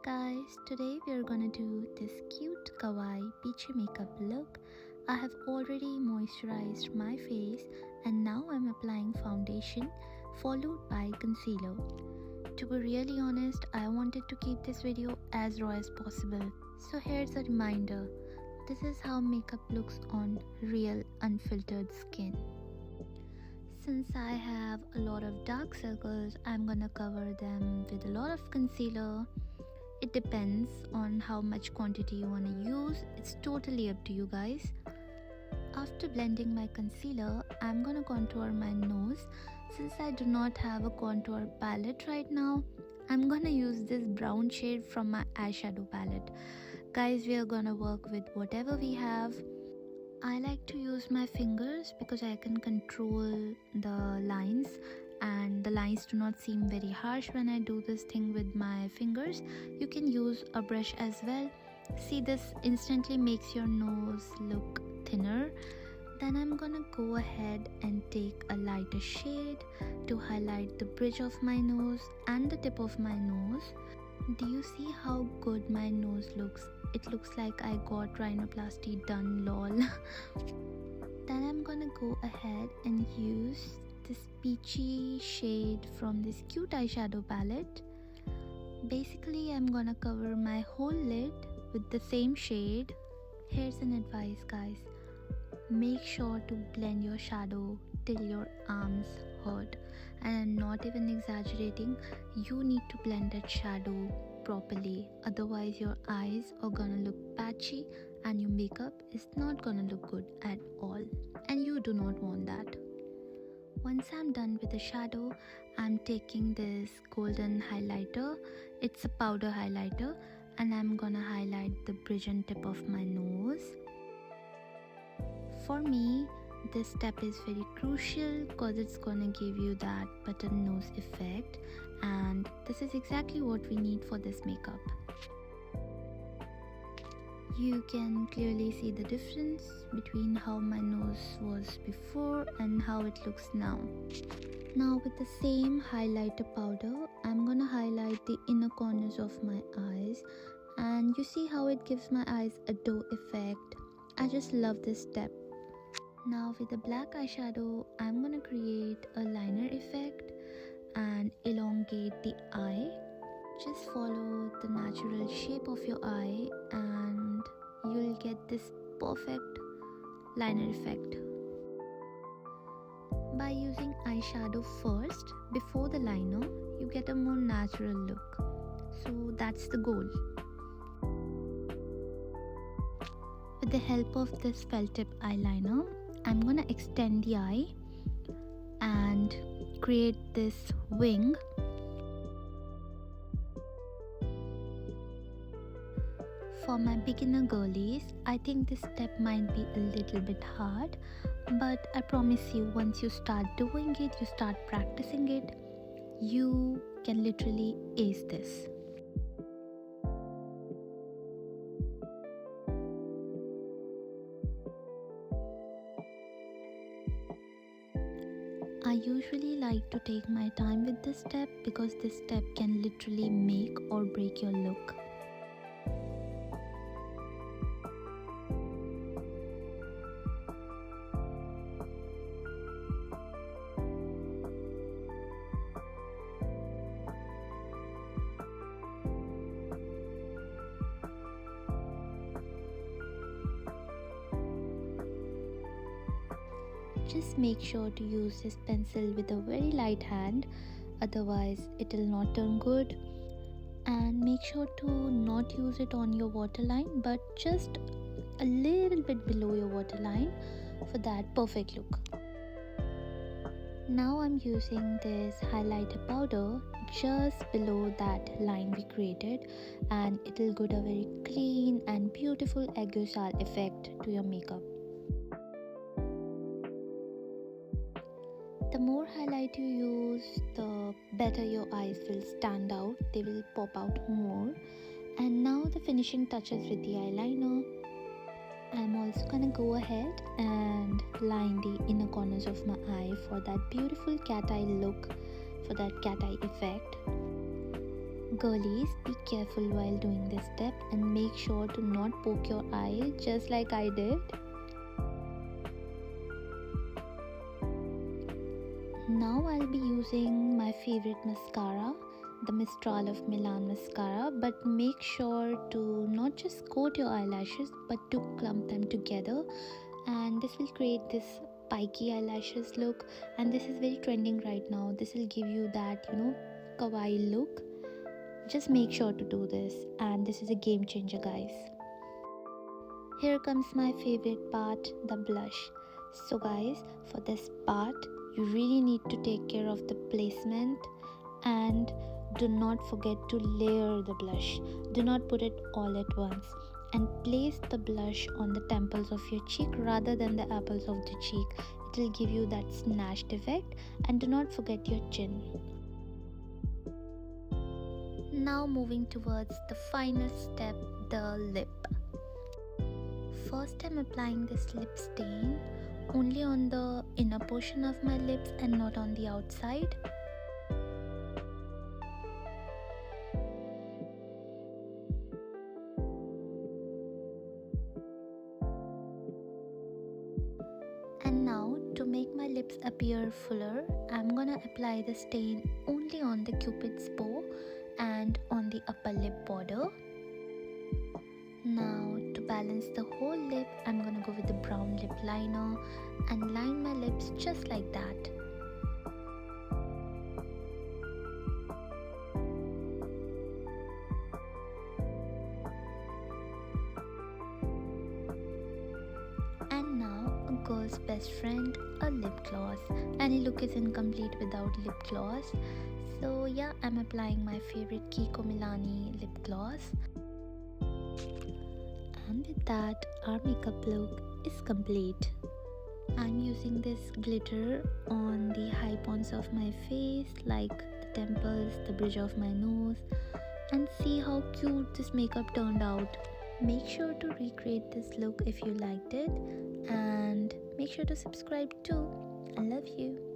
guys, today we are gonna do this cute kawaii peachy makeup look. I have already moisturized my face and now I'm applying foundation followed by concealer. To be really honest, I wanted to keep this video as raw as possible. So here's a reminder, this is how makeup looks on real unfiltered skin. Since I have a lot of dark circles, I'm gonna cover them with a lot of concealer. It depends on how much quantity you want to use. It's totally up to you guys. After blending my concealer, I'm gonna contour my nose. Since I do not have a contour palette right now, I'm gonna use this brown shade from my eyeshadow palette. Guys, we are gonna work with whatever we have. I like to use my fingers because I can control the lines and the lines do not seem very harsh when I do this thing with my fingers. You can use a brush as well. See, this instantly makes your nose look thinner. Then I'm gonna go ahead and take a lighter shade to highlight the bridge of my nose and the tip of my nose. Do you see how good my nose looks? It looks like I got rhinoplasty done, lol. Then I'm gonna go ahead and use this peachy shade from this cute eyeshadow palette. Basically, I'm gonna cover my whole lid with the same shade. Here's an advice, guys. Make sure to blend your shadow till your arms hurt. And I'm not even exaggerating. You need to blend that shadow properly. Otherwise, your eyes are gonna look patchy and your makeup is not gonna look good at all. And you do not want that. Once I'm done with the shadow, I'm taking this golden highlighter. It's a powder highlighter and I'm gonna highlight the bridge and tip of my nose. For me, this step is very crucial because it's gonna give you that button nose effect, and this is exactly what we need for this makeup. You can clearly see the difference between how my nose was before and how it looks now. Now with the same highlighter powder, I'm gonna highlight the inner corners of my eyes, and you see how it gives my eyes a doe effect. I just love this step. Now with the black eyeshadow, I'm gonna create a liner effect and elongate the eye. Just follow the natural shape of your eye and you'll get this perfect liner effect. By using eyeshadow first before the liner, you get a more natural look. So that's the goal. With the help of this felt tip eyeliner, I'm gonna extend the eye and create this wing. For my beginner girlies, I think this step might be a little bit hard, but I promise you, once you start doing it, you start practicing it, you can literally ace this. I usually like to take my time with this step because this step can literally make or break your look. Just make sure to use this pencil with a very light hand, otherwise it will not turn good. And make sure to not use it on your waterline, but just a little bit below your waterline for that perfect look. Now I'm using this highlighter powder just below that line we created, and it will give a very clean and beautiful aiguisal effect to your makeup. The more highlight you use, the better your eyes will stand out. They will pop out more. And now the finishing touches with the eyeliner. I'm also gonna go ahead and line the inner corners of my eye for that beautiful cat eye look, for that cat eye effect. Girlies, be careful while doing this step and make sure to not poke your eye just like I did. Now I'll be using my favorite mascara, the Mistral of Milan mascara, but make sure to not just coat your eyelashes but to clump them together, and this will create this spiky eyelashes look, and this is very trending right now. This will give you that kawaii look. Just make sure to do this, and this is a game changer, guys. Here comes my favorite part, the blush. So guys, for this part you really need to take care of the placement, and do not forget to layer the blush. Do not put it all at once, and place the blush on the temples of your cheek rather than the apples of the cheek. It will give you that snatched effect. And do not forget your chin. Now moving towards the final step, the lip. First I'm applying this lip stain only on the inner portion of my lips and not on the outside. And now to make my lips appear fuller, I'm gonna apply the stain only on the cupid's bow and on the upper lip border. Now to balance the whole lip, I'm gonna go with the brown lip liner and line my lips just like that. And now a girl's best friend, a lip gloss. Any look is incomplete without lip gloss. So yeah, I'm applying my favorite Kiko Milani lip gloss. And with that, our makeup look is complete. I'm using this glitter on the high points of my face, like the temples, the bridge of my nose, and see how cute this makeup turned out. Make sure to recreate this look if you liked it, and make sure to subscribe too. I love you.